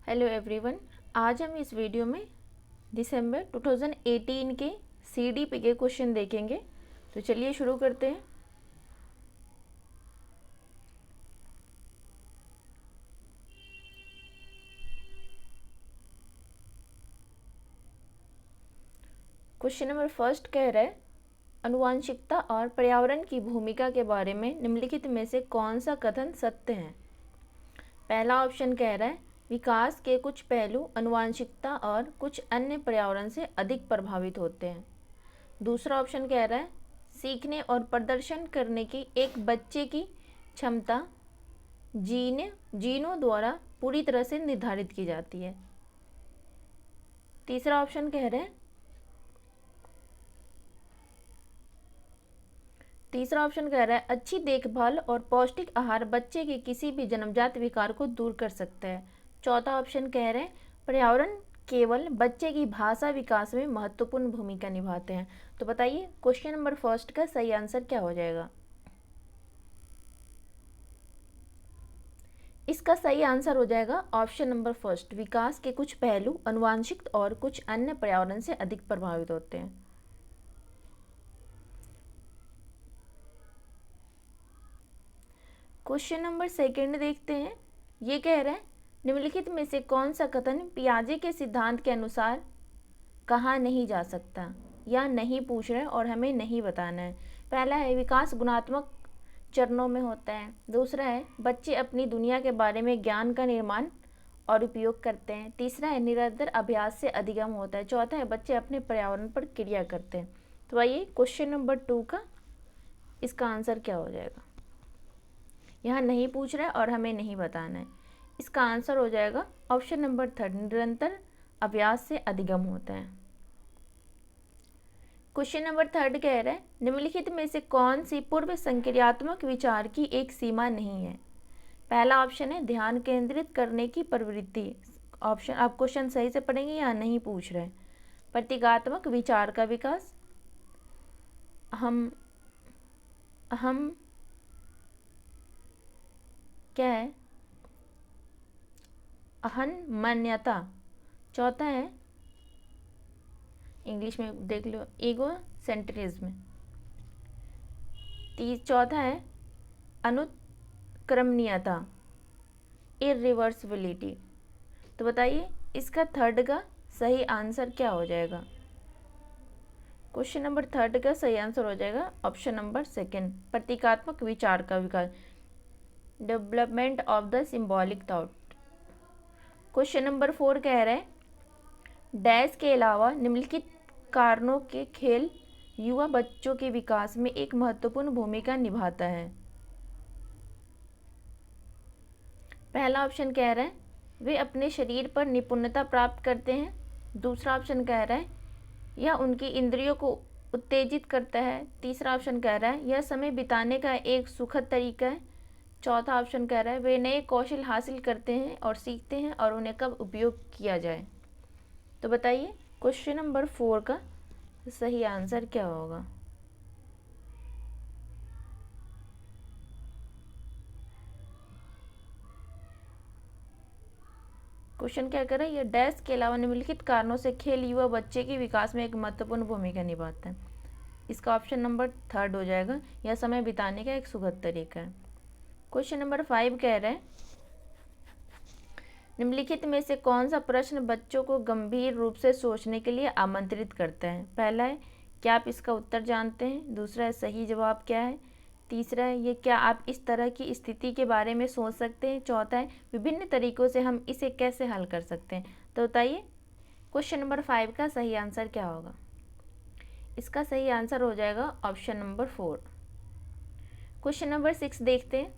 Hello everyone. आज हम इस वीडियो में दिसंबर 2018 के सीडीपी के क्वेश्चन देखेंगे। तो चलिए शुरू करते हैं। क्वेश्चन नंबर फर्स्ट कह रहा है, आनुवांशिकता और पर्यावरण की भूमिका के बारे में निम्नलिखित में से कौन सा कथन सत्य है। पहला ऑप्शन कह रहा है, विकास के कुछ पहलू आनुवांशिकता और कुछ अन्य पर्यावरण से अधिक प्रभावित होते हैं। दूसरा ऑप्शन कह रहा है, सीखने और प्रदर्शन करने की एक बच्चे की क्षमता जीनों द्वारा पूरी तरह से निर्धारित की जाती है। तीसरा ऑप्शन कह रहे हैं अच्छी देखभाल और पौष्टिक आहार बच्चे के किसी भी जन्मजात विकार को दूर कर सकता है। चौथा ऑप्शन कह रहे हैं, पर्यावरण केवल बच्चे की भाषा विकास में महत्वपूर्ण भूमिका निभाते हैं। तो बताइए क्वेश्चन नंबर फर्स्ट का सही आंसर क्या हो जाएगा। इसका सही आंसर हो जाएगा ऑप्शन नंबर फर्स्ट, विकास के कुछ पहलू आनुवांशिक और कुछ अन्य पर्यावरण से अधिक प्रभावित होते हैं। क्वेश्चन नंबर सेकंड देखते हैं। ये कह रहे हैं, निम्नलिखित में से कौन सा कथन पियाजे के सिद्धांत के अनुसार कहा नहीं जा सकता या नहीं पूछ रहे और हमें नहीं बताना है। पहला है, विकास गुणात्मक चरणों में होता है। दूसरा है, बच्चे अपनी दुनिया के बारे में ज्ञान का निर्माण और उपयोग करते हैं। तीसरा है, निरंतर अभ्यास से अधिगम होता है। चौथा है, बच्चे अपने पर्यावरण पर क्रिया करते हैं। तो आइए क्वेश्चन नंबर 2 का इसका आंसर क्या हो जाएगा। यहाँ नहीं पूछ रहा है और हमें नहीं बताना है। इसका आंसर हो जाएगा ऑप्शन नंबर थर्ड, निरंतर अभ्यास से अधिगम होता है। क्वेश्चन नंबर थर्ड कह रहा है, निम्नलिखित में से कौन सी पूर्व संक्रियात्मक विचार की एक सीमा नहीं है। पहला ऑप्शन है, ध्यान केंद्रित करने की प्रवृत्ति। ऑप्शन आप क्वेश्चन सही से पढ़ेंगे या नहीं पूछ रहे। प्रतीकात्मक विचार का विकास, हम क्या है, अहंमन्यता। चौथा है, इंग्लिश में देख लो, ईगो सेंट्रिज्म। चौथा है, अनुक्रमणीयता, इरिवर्सिबिलिटी। तो बताइए इसका थर्ड का सही आंसर क्या हो जाएगा। क्वेश्चन नंबर थर्ड का सही आंसर हो जाएगा ऑप्शन नंबर सेकंड, प्रतीकात्मक विचार का विकास, development of the symbolic thought. Question number 4 कह रहे हैं, डैश के अलावा निम्नलिखित कारणों के खेल युवा बच्चों के विकास में एक महत्वपूर्ण भूमिका निभाता है। पहला ऑप्शन कह रहा है, वे अपने शरीर पर निपुणता प्राप्त करते हैं। दूसरा ऑप्शन कह रहा है, यह उनकी इंद्रियों को उत्तेजित करता है। तीसरा ऑप्शन कह रहा है, यह समय बिताने का एक सुखद तरीका है। चौथा ऑप्शन कह रहा है, वे नए कौशल हासिल करते हैं और सीखते हैं और उन्हें कब उपयोग किया जाए। तो बताइए क्वेश्चन नंबर 4 का सही आंसर क्या होगा। क्वेश्चन क्या कर रहा है, यह डैश के अलावा निम्नलिखित कारणों से खेल युवा बच्चे के विकास में एक महत्वपूर्ण भूमिका निभाता है। इसका ऑप्शन नंबर थर्ड हो जाएगा, यह समय बिताने का एक सुखद तरीका है। क्वेश्चन नंबर 5 कह रहे हैं, निम्नलिखित में से कौन सा प्रश्न बच्चों को गंभीर रूप से सोचने के लिए आमंत्रित करता है। पहला है, क्या आप इसका उत्तर जानते हैं। दूसरा है, सही जवाब क्या है। तीसरा है, ये क्या आप इस तरह की स्थिति के बारे में सोच सकते हैं। चौथा है, विभिन्न तरीकों से हम इसे कैसे हल कर सकते हैं। तो बताइए क्वेश्चन नंबर 5 का सही आंसर क्या होगा। इसका सही आंसर हो जाएगा ऑप्शन नंबर 4। क्वेश्चन नंबर 6 देखते हैं।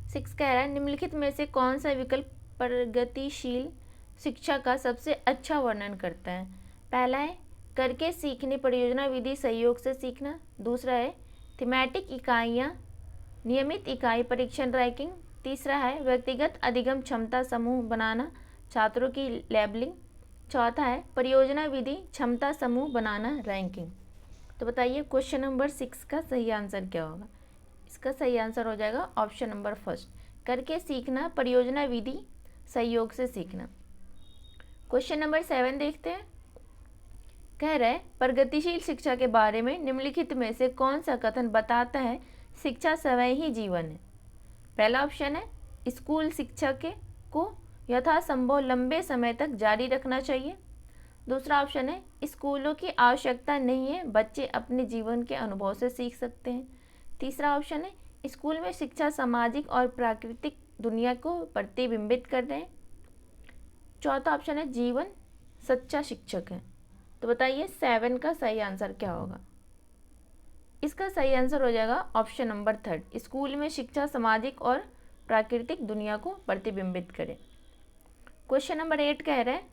6 कह रहा है, निम्नलिखित में से कौन सा विकल्प प्रगतिशील शिक्षा का सबसे अच्छा वर्णन करता है। पहला है, करके सीखने परियोजना विधि सहयोग से सीखना। दूसरा है, थीमेटिक इकाइयाँ नियमित इकाई परीक्षण रैंकिंग। तीसरा है, व्यक्तिगत अधिगम क्षमता समूह बनाना छात्रों की लेबलिंग। चौथा है, परियोजना विधि क्षमता समूह बनाना रैंकिंग। तो बताइए क्वेश्चन नंबर 6 का सही आंसर क्या होगा। इसका सही आंसर हो जाएगा ऑप्शन नंबर फर्स्ट, करके सीखना, परियोजना विधि, सहयोग से सीखना। क्वेश्चन नंबर 7 देखते हैं। कह रहा है प्रगतिशील शिक्षा के बारे में निम्नलिखित में से कौन सा कथन बताता है शिक्षा स्वयं ही जीवन है। पहला ऑप्शन है स्कूल शिक्षा को यथासंभव लंबे समय तक जारी रखना चाहिए। दूसरा ऑप्शन है स्कूलों की आवश्यकता नहीं है, बच्चे अपने जीवन के अनुभव से सीख सकते हैं। तीसरा ऑप्शन है स्कूल में शिक्षा सामाजिक और प्राकृतिक दुनिया को प्रतिबिंबित कर रहे हैं। चौथा ऑप्शन है जीवन सच्चा शिक्षक है। तो बताइए 7 का सही आंसर क्या होगा। इसका सही आंसर हो जाएगा ऑप्शन नंबर 3, स्कूल में शिक्षा सामाजिक और प्राकृतिक दुनिया को प्रतिबिंबित करे। क्वेश्चन नंबर 8 कह रहे हैं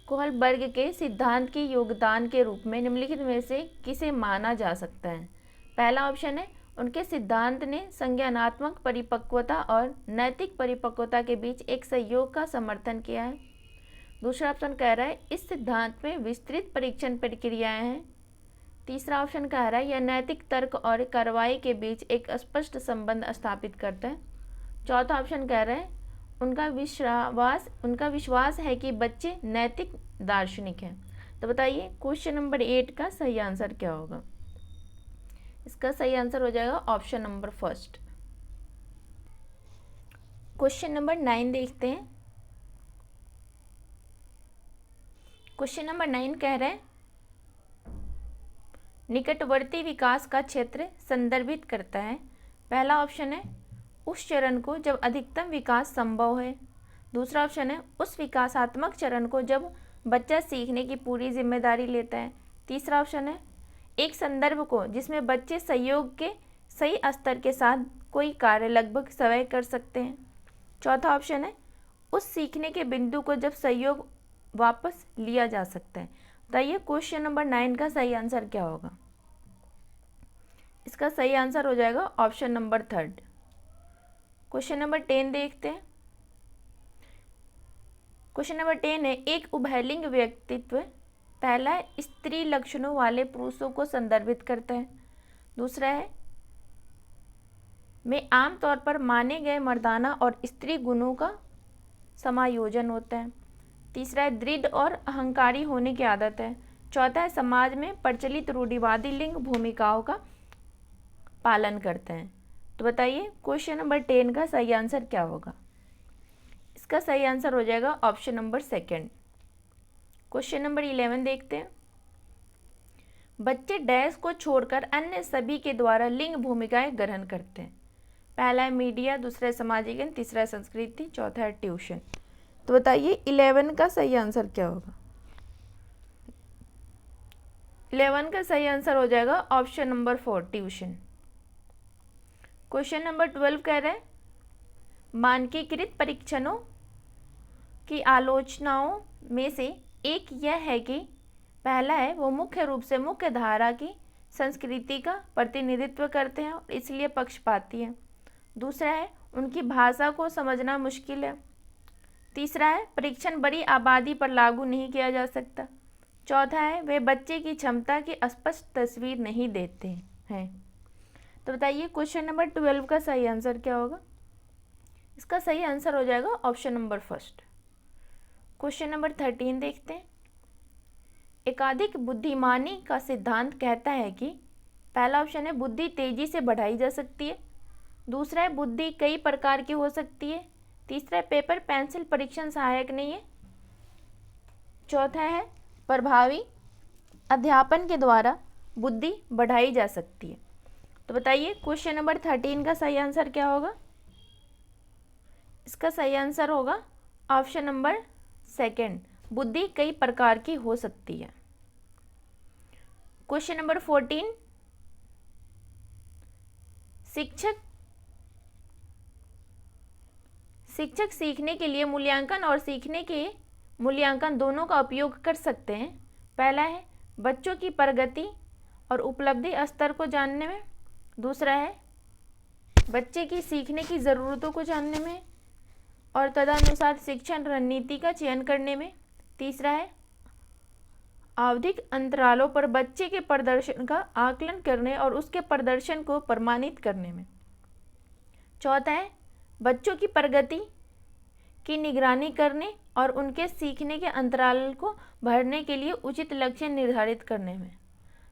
कोहलबर्ग के सिद्धांत के योगदान के रूप में निम्नलिखित में से किसे माना जा सकता है। पहला ऑप्शन है उनके सिद्धांत ने संज्ञानात्मक परिपक्वता और नैतिक परिपक्वता के बीच एक सहयोग का समर्थन किया है। दूसरा ऑप्शन कह रहा है इस सिद्धांत में विस्तृत परीक्षण प्रक्रियाएं हैं। तीसरा ऑप्शन कह रहा है यह नैतिक तर्क और कार्रवाई के बीच एक स्पष्ट संबंध स्थापित करता है। चौथा ऑप्शन कह रहा है उनका विश्वास है कि बच्चे नैतिक दार्शनिक हैं। तो बताइए क्वेश्चन नंबर 8 का सही आंसर क्या होगा। इसका सही आंसर हो जाएगा ऑप्शन नंबर 1। क्वेश्चन नंबर 9 देखते हैं। क्वेश्चन नंबर 9 कह रहे हैं निकटवर्ती विकास का क्षेत्र संदर्भित करता है। पहला ऑप्शन है उस चरण को जब अधिकतम विकास संभव है। दूसरा ऑप्शन है उस विकासात्मक चरण को जब बच्चा सीखने की पूरी जिम्मेदारी लेता है। तीसरा ऑप्शन है एक संदर्भ को जिसमें बच्चे सहयोग के सही स्तर के साथ कोई कार्य लगभग स्वयं कर सकते हैं। चौथा ऑप्शन है उस सीखने के बिंदु को जब सहयोग वापस लिया जा सकता है। बताइए क्वेश्चन नंबर 9 का सही आंसर क्या होगा। इसका सही आंसर हो जाएगा ऑप्शन नंबर 3। क्वेश्चन नंबर 10 देखते हैं। क्वेश्चन नंबर 10 है एक उभयलिंग व्यक्तित्व पहला है स्त्री लक्षणों वाले पुरुषों को संदर्भित करता है। दूसरा है में आमतौर पर माने गए मर्दाना और स्त्री गुणों का समायोजन होता है। तीसरा है दृढ़ और अहंकारी होने की आदत है। चौथा है समाज में प्रचलित रूढ़िवादी लिंग भूमिकाओं का पालन करते हैं। तो बताइए क्वेश्चन नंबर 10 का सही आंसर क्या होगा। इसका सही आंसर हो जाएगा ऑप्शन नंबर 2। क्वेश्चन नंबर 11 देखते हैं। बच्चे डैश को छोड़कर अन्य सभी के द्वारा लिंग भूमिकाएं ग्रहण करते हैं। पहला है मीडिया, दूसरा है सामाजिक ज्ञान, तीसरा है संस्कृति, चौथा है ट्यूशन। तो बताइए 11 का सही आंसर क्या होगा। 11 का सही आंसर हो जाएगा option number 4 tuition. Question number 12 कह रहे हैं मानकीकृत परीक्षणों की आलोचनाओं में से एक यह है कि पहला है वो मुख्य रूप से मुख्य धारा की संस्कृति का प्रतिनिधित्व करते हैं और इसलिए पक्षपाती हैं। दूसरा है उनकी भाषा को समझना मुश्किल है। तीसरा है परीक्षण बड़ी आबादी पर लागू नहीं किया जा सकता। चौथा है वे बच्चे की क्षमता की स्पष्ट तस्वीर नहीं देते हैं। तो बताइए क्वेश्चन नंबर 12 का सही आंसर क्या होगा। इसका सही आंसर हो जाएगा ऑप्शन नंबर 1। क्वेश्चन नंबर 13 देखते हैं। एकाधिक बुद्धिमानी का सिद्धांत कहता है कि पहला ऑप्शन है बुद्धि तेजी से बढ़ाई जा सकती है। दूसरा है बुद्धि कई प्रकार की हो सकती है। तीसरा है पेपर पेंसिल परीक्षण सहायक नहीं है। चौथा है प्रभावी अध्यापन के द्वारा बुद्धि बढ़ाई जा सकती है। तो बताइए क्वेश्चन नंबर 13 का सही आंसर क्या होगा। इसका सही आंसर होगा ऑप्शन नंबर 2, बुद्धि कई प्रकार की हो सकती है। क्वेश्चन नंबर 14 शिक्षक सीखने के लिए मूल्यांकन और सीखने के मूल्यांकन दोनों का उपयोग कर सकते हैं। पहला है बच्चों की प्रगति और उपलब्धि स्तर को जानने में। दूसरा है बच्चे की सीखने की ज़रूरतों को जानने में और तदनुसार शिक्षण रणनीति का चयन करने में। तीसरा है आवधिक अंतरालों पर बच्चे के प्रदर्शन का आकलन करने और उसके प्रदर्शन को प्रमाणित करने में। चौथा है बच्चों की प्रगति की निगरानी करने और उनके सीखने के अंतराल को भरने के लिए उचित लक्ष्य निर्धारित करने में।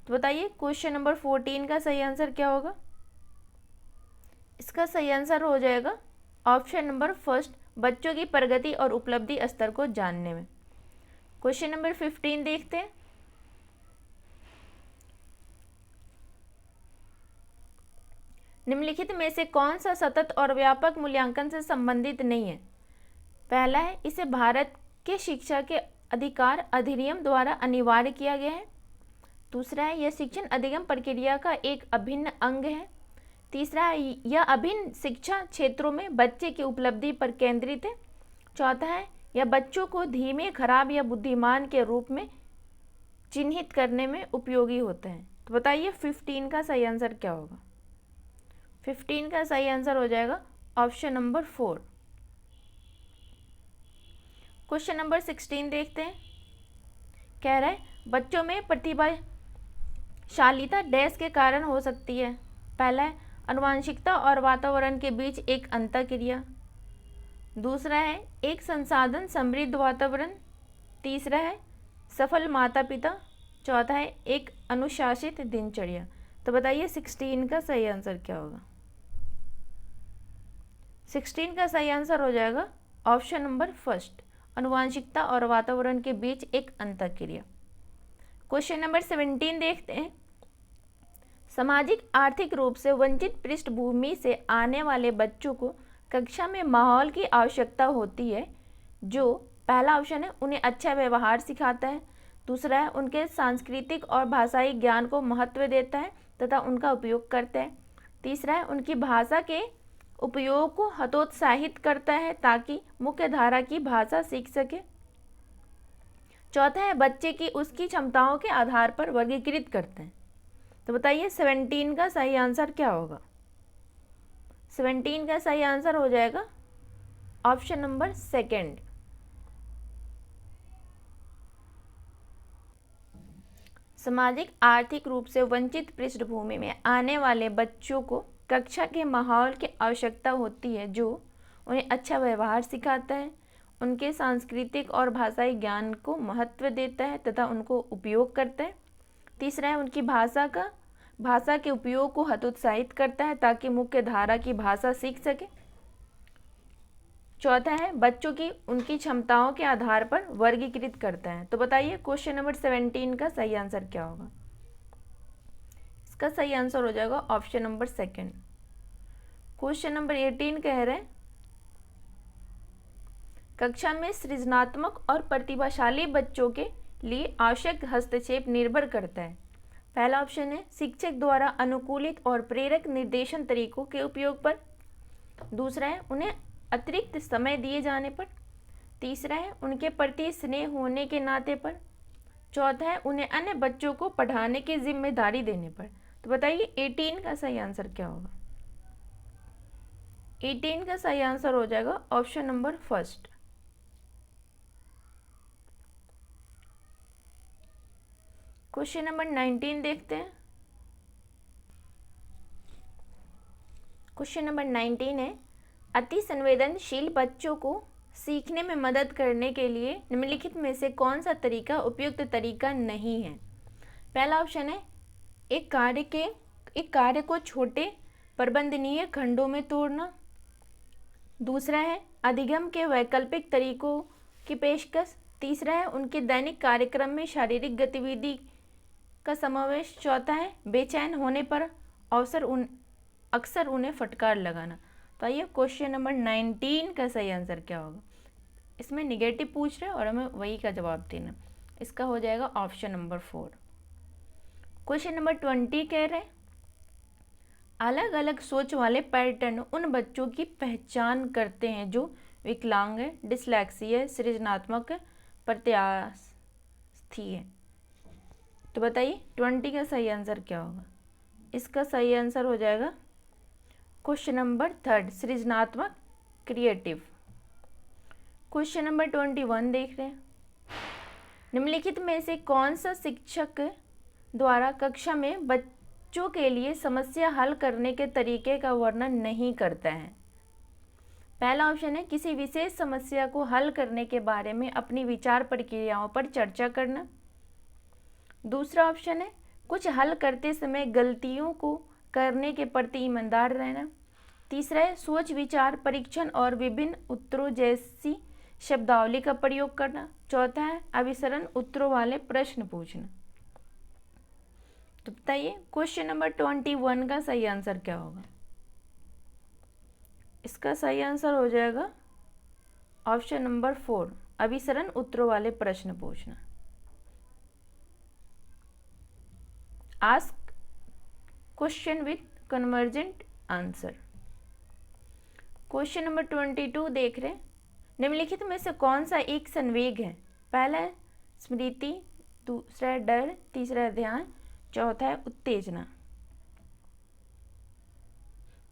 तो बताइए क्वेश्चन नंबर 14 का सही आंसर क्या होगा? इसका सही आंसर हो जाएगा ऑप्शन नंबर फर्स्ट, बच्चों की प्रगति और उपलब्धि स्तर को जानने में। क्वेश्चन नंबर 15 देखते हैं। निम्नलिखित में से कौन सा सतत और व्यापक मूल्यांकन से संबंधित नहीं है? पहला है, इसे भारत के शिक्षा के अधिकार अधिनियम द्वारा अनिवार्य किया गया है। दूसरा है, यह शिक्षण अधिगम प्रक्रिया का एक अभिन्न अंग है। तीसरा है, यह अभिन्न शिक्षा क्षेत्रों में बच्चे की उपलब्धि पर केंद्रित है। चौथा है, यह बच्चों को धीमे, खराब या बुद्धिमान के रूप में चिन्हित करने में उपयोगी होता है। तो बताइए 15 का सही आंसर क्या होगा? 15 का सही आंसर हो जाएगा ऑप्शन नंबर 4। क्वेश्चन नंबर 16 देखते हैं। कह रहा है, बच्चों में प्रतिभाशालीता डैश के कारण हो सकती है। पहला है, आनुवंशिकता और वातावरण के बीच एक अंतःक्रिया। दूसरा है, एक संसाधन समृद्ध वातावरण। तीसरा है, सफल माता पिता। चौथा है, एक अनुशासित दिनचर्या। तो बताइए 16 का सही आंसर क्या होगा? 16 का सही आंसर हो जाएगा ऑप्शन नंबर फर्स्ट, आनुवंशिकता और वातावरण के बीच एक अंतःक्रिया। क्वेश्चन नंबर 17 देखते हैं। सामाजिक आर्थिक रूप से वंचित पृष्ठभूमि से आने वाले बच्चों को कक्षा में माहौल की आवश्यकता होती है जो, पहला ऑप्शन है, उन्हें अच्छा व्यवहार सिखाता है। दूसरा है, उनके सांस्कृतिक और भाषाई ज्ञान को महत्व देता है तथा उनका उपयोग करता है। तीसरा है, उनकी भाषा के उपयोग को हतोत्साहित करता है ताकि मुख्य धारा की भाषा सीख सके। चौथा है, बच्चे की उसकी क्षमताओं के आधार पर वर्गीकृत करते हैं। तो बताइए 17 का सही आंसर क्या होगा? 17 का सही आंसर हो जाएगा ऑप्शन नंबर सेकंड। सामाजिक आर्थिक रूप से वंचित पृष्ठभूमि में आने वाले बच्चों को कक्षा के माहौल की आवश्यकता होती है जो उन्हें अच्छा व्यवहार सिखाता है, उनके सांस्कृतिक और भाषाई ज्ञान को महत्व देता है तथा उनको उपयोग करता है। तीसरा है, उनकी भाषा के उपयोग को हतोत्साहित करता है ताकि मुख्य धारा की भाषा सीख सके। चौथा है, बच्चों की उनकी क्षमताओं के आधार पर वर्गीकृत करता है। तो बताइए क्वेश्चन नंबर 17 का सही आंसर क्या होगा? इसका सही आंसर हो जाएगा option number second. Question number 18 कह रहे हैं, कक्षा में सृजनात्मक और प्रतिभाशाली बच्चों के लिए आवश्यक हस्तक्षेप निर्भर करता है। पहला ऑप्शन है, शिक्षक द्वारा अनुकूलित और प्रेरक निर्देशन तरीकों के उपयोग पर। दूसरा है, उन्हें अतिरिक्त समय दिए जाने पर। तीसरा है, उनके प्रति स्नेह होने के नाते पर। चौथा है, उन्हें अन्य बच्चों को पढ़ाने की जिम्मेदारी देने पर। तो बताइए 18 का सही आंसर क्या होगा? 18 का सही आंसर हो जाएगा option number first. Question number 19 देखते हैं। क्वेश्चन नंबर 19 है, अति संवेदनशील बच्चों को सीखने में मदद करने के लिए निम्नलिखित में से कौन सा तरीका उपयुक्त तरीका नहीं है? पहला ऑप्शन है, एक कार्य को छोटे प्रबंधनीय खंडों में तोड़ना। दूसरा है, अधिगम के वैकल्पिक तरीकों की पेशकश। तीसरा है, उनके दैनिक कार्यक्रम में शारीरिक गतिविधि का समावेश। चौथा है, बेचैन होने पर अक्सर उन्हें फटकार लगाना। तो आइए क्वेश्चन नंबर 19 का सही आंसर क्या होगा? इसमें निगेटिव पूछ रहे हैं और हमें वही का जवाब देना। इसका हो जाएगा ऑप्शन नंबर 4। क्वेश्चन नंबर 20 कह रहे हैं, अलग अलग सोच वाले पैटर्न उन बच्चों की पहचान करते हैं जो विकलांग है, डिसलेक्सिया है, सृजनात्मक है, प्रत्यास्थी है। तो बताइए 20 का सही आंसर क्या होगा? इसका सही आंसर हो जाएगा क्वेश्चन नंबर 3, सृजनात्मक, क्रिएटिव। क्वेश्चन नंबर 21 देख रहे हैं, निम्नलिखित में से कौन सा शिक्षक द्वारा कक्षा में बच्चों के लिए समस्या हल करने के तरीके का वर्णन नहीं करता है? पहला ऑप्शन है किसी विशेष समस्या को हल करने के बारे में अपनी विचार प्रक्रियाओं पर चर्चा करना। दूसरा ऑप्शन है कुछ हल करते समय गलतियों को करने के प्रति ईमानदार रहना। तीसरा है सोच विचार परीक्षण और विभिन्न उत्तरों जैसी शब्दावली का प्रयोग करना। चौथा है अभिसरण उत्तरों वाले प्रश्न पूछना। तो बताइए क्वेश्चन नंबर 21 का सही आंसर क्या होगा? इसका सही आंसर हो जाएगा ऑप्शन नंबर 4, अभिसरण उत्तरों वाले प्रश्न पूछना। Ask question with convergent answer. Question number 22 देख रहे हैं, निम्नलिखित में से कौन सा एक संवेग है? पहला है स्मृति, दूसरा है डर, तीसरा है ध्यान, चौथा है उत्तेजना।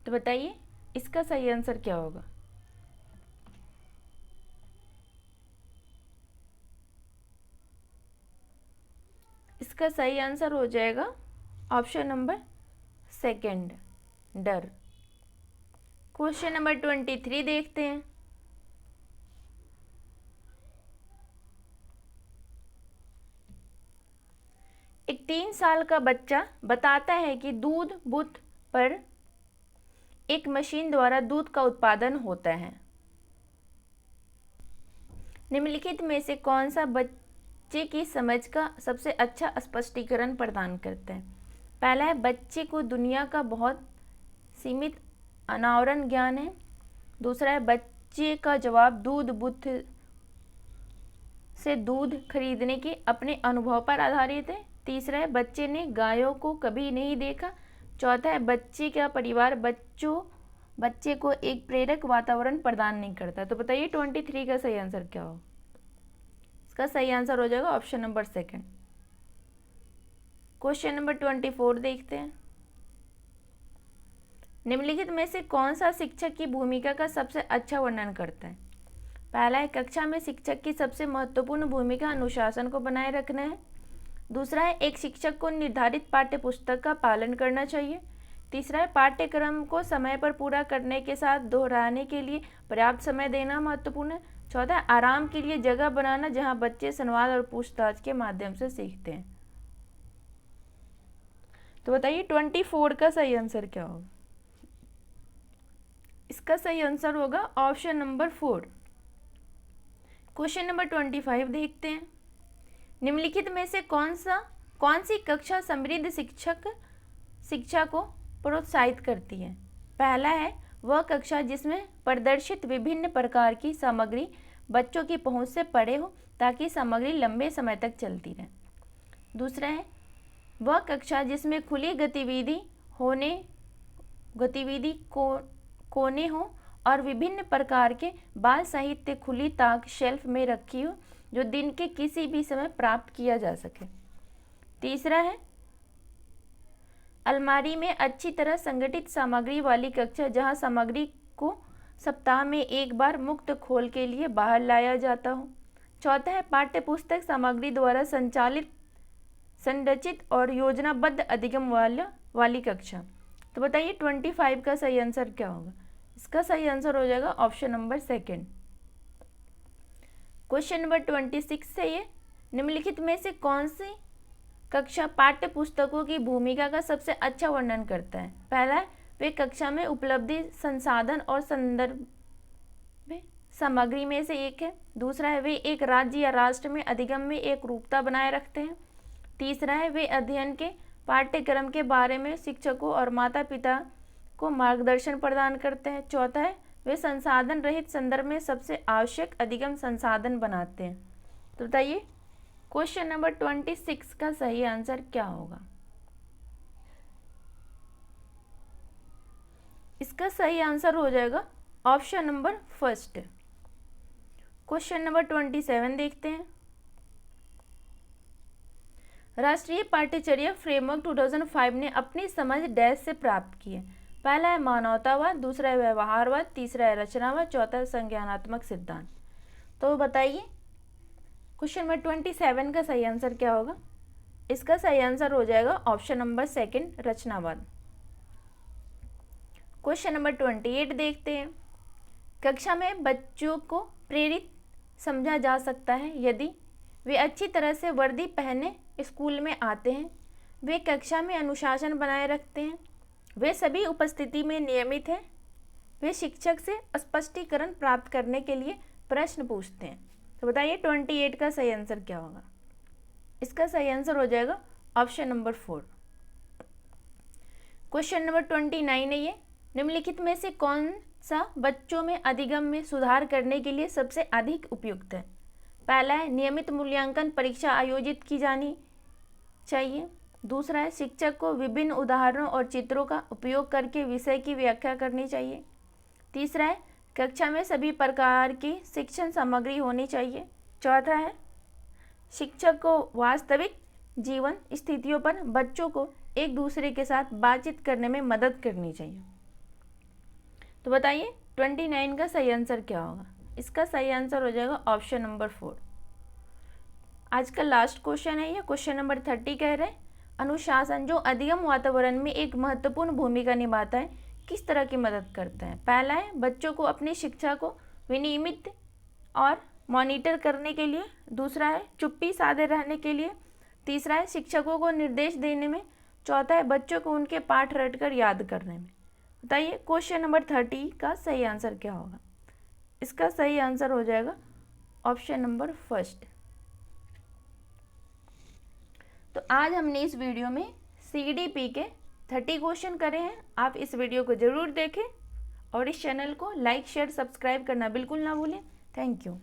तो बताइए इसका सही आंसर क्या होगा? इसका सही आंसर हो जाएगा ऑप्शन नंबर 2, डर। क्वेश्चन नंबर 23 देखते हैं। एक 3 साल का बच्चा बताता है कि दूध बूथ पर एक मशीन द्वारा दूध का उत्पादन होता है। निम्नलिखित में से कौन सा बच्चे की समझ का सबसे अच्छा स्पष्टीकरण प्रदान करता है? पहला है बच्चे को दुनिया का बहुत सीमित अनावरण ज्ञान है। दूसरा है बच्चे का जवाब दूध बूथ से दूध खरीदने के अपने अनुभव पर आधारित है। तीसरा है बच्चे ने गायों को कभी नहीं देखा। चौथा है बच्चे का परिवार बच्चे को एक प्रेरक वातावरण प्रदान नहीं करता। तो बताइए 23 का सही आंसर क्या हो? इसका सही आंसर हो जाएगा ऑप्शन नंबर 2। क्वेश्चन नंबर 24 देखते हैं। निम्नलिखित में से कौन सा शिक्षक की भूमिका का सबसे अच्छा वर्णन करता है? पहला है कक्षा में शिक्षक की सबसे महत्वपूर्ण भूमिका अनुशासन को बनाए रखना है। दूसरा है एक शिक्षक को निर्धारित पाठ्य पुस्तक का पालन करना चाहिए। तीसरा है पाठ्यक्रम को समय पर पूरा करने के साथ दोहराने के लिए पर्याप्त समय देना महत्वपूर्ण है। चौथा है आराम के लिए जगह बनाना जहां बच्चे संवाद और पूछताछ के माध्यम से सीखते हैं। तो बताइए 24 का सही आंसर क्या होगा? इसका सही आंसर होगा ऑप्शन नंबर 4। क्वेश्चन नंबर 25 देखते हैं। निम्नलिखित में से कौन सी कक्षा समृद्ध शिक्षा को प्रोत्साहित करती है? पहला है वह कक्षा जिसमें प्रदर्शित विभिन्न प्रकार की सामग्री बच्चों की पहुंच से परे हो ताकि सामग्री लंबे समय तक चलती रहे। दूसरा है वह कक्षा जिसमें खुली गतिविधि कोने हो और विभिन्न प्रकार के बाल साहित्य खुली ताक शेल्फ में रखी हो जो दिन के किसी भी समय प्राप्त किया जा सके। तीसरा है अलमारी में अच्छी तरह संगठित सामग्री वाली कक्षा जहां सामग्री को सप्ताह में एक बार मुक्त खोल के लिए बाहर लाया जाता हो। चौथा है पाठ्य पुस्तक सामग्री द्वारा संरचित और योजनाबद्ध अधिगम वाली कक्षा। तो बताइए 25 का सही आंसर क्या होगा? इसका सही आंसर हो जाएगा ऑप्शन नंबर 2। क्वेश्चन नंबर 26 है ये, निम्नलिखित में से कौन सी कक्षा पाठ्य पुस्तकों की भूमिका का सबसे अच्छा वर्णन करता है? पहला है वे कक्षा में उपलब्धि संसाधन और संदर्भ सामग्री में से एक है। दूसरा है वे एक राज्य या राष्ट्र में अधिगम में एक रूपता बनाए रखते हैं। तीसरा है वे अध्ययन के पाठ्यक्रम के बारे में शिक्षकों और माता पिता को मार्गदर्शन प्रदान करते हैं। चौथा है वे संसाधन रहित संदर्भ में सबसे आवश्यक अधिगम संसाधन बनाते हैं। तो बताइए क्वेश्चन नंबर 26 का सही आंसर क्या होगा? इसका सही आंसर हो जाएगा ऑप्शन नंबर 1। क्वेश्चन नंबर 27 देखते हैं। राष्ट्रीय पाठ्यचर्या फ्रेमवर्क 2005 ने अपनी समझ डैश से प्राप्त की है? पहला है मानवतावाद, दूसरा है व्यवहारवाद, तीसरा है रचनावाद, चौथा है संज्ञानात्मक सिद्धांत। तो बताइए क्वेश्चन नंबर 27 का सही आंसर क्या होगा? इसका सही आंसर हो जाएगा ऑप्शन नंबर 2 रचनावाद। क्वेश्चन नंबर 28 देखते हैं। कक्षा में बच्चों को प्रेरित समझा जा सकता है यदि वे अच्छी तरह से वर्दी पहने स्कूल में आते हैं, वे कक्षा में अनुशासन बनाए रखते हैं, वे सभी उपस्थिति में नियमित हैं, वे शिक्षक से स्पष्टीकरण प्राप्त करने के लिए प्रश्न पूछते हैं। तो बताइए 28 का सही आंसर क्या होगा? इसका सही आंसर हो जाएगा ऑप्शन नंबर 4। क्वेश्चन नंबर 29 है ये, निम्नलिखित में से कौन सा बच्चों में अधिगम में सुधार करने के लिए सबसे अधिक उपयुक्त है? पहला है नियमित मूल्यांकन परीक्षा आयोजित की जानी चाहिए। दूसरा है शिक्षक को विभिन्न उदाहरणों और चित्रों का उपयोग करके विषय की व्याख्या करनी चाहिए। तीसरा है कक्षा में सभी प्रकार की शिक्षण सामग्री होनी चाहिए। चौथा है शिक्षक को वास्तविक जीवन स्थितियों पर बच्चों को एक दूसरे के साथ बातचीत करने में मदद करनी चाहिए। तो बताइए 29 का सही आंसर क्या होगा? इसका सही आंसर हो जाएगा ऑप्शन नंबर 4। आज का लास्ट क्वेश्चन है ये, क्वेश्चन नंबर 30 कह रहे हैं अनुशासन जो अधिगम वातावरण में एक महत्वपूर्ण भूमिका निभाता है किस तरह की मदद करता है? पहला है बच्चों को अपनी शिक्षा को विनियमित और मॉनिटर करने के लिए। दूसरा है चुप्पी साधे रहने के लिए। तीसरा है शिक्षकों को निर्देश देने में। चौथा है बच्चों को उनके पाठ रटकर याद करने में। बताइए क्वेश्चन नंबर 30 का सही आंसर क्या होगा? इसका सही आंसर हो जाएगा ऑप्शन नंबर 1। तो आज हमने इस वीडियो में CDP के 30 क्वेश्चन करे हैं। आप इस वीडियो को ज़रूर देखें और इस चैनल को लाइक शेयर सब्सक्राइब करना बिल्कुल ना भूलें। Thank you.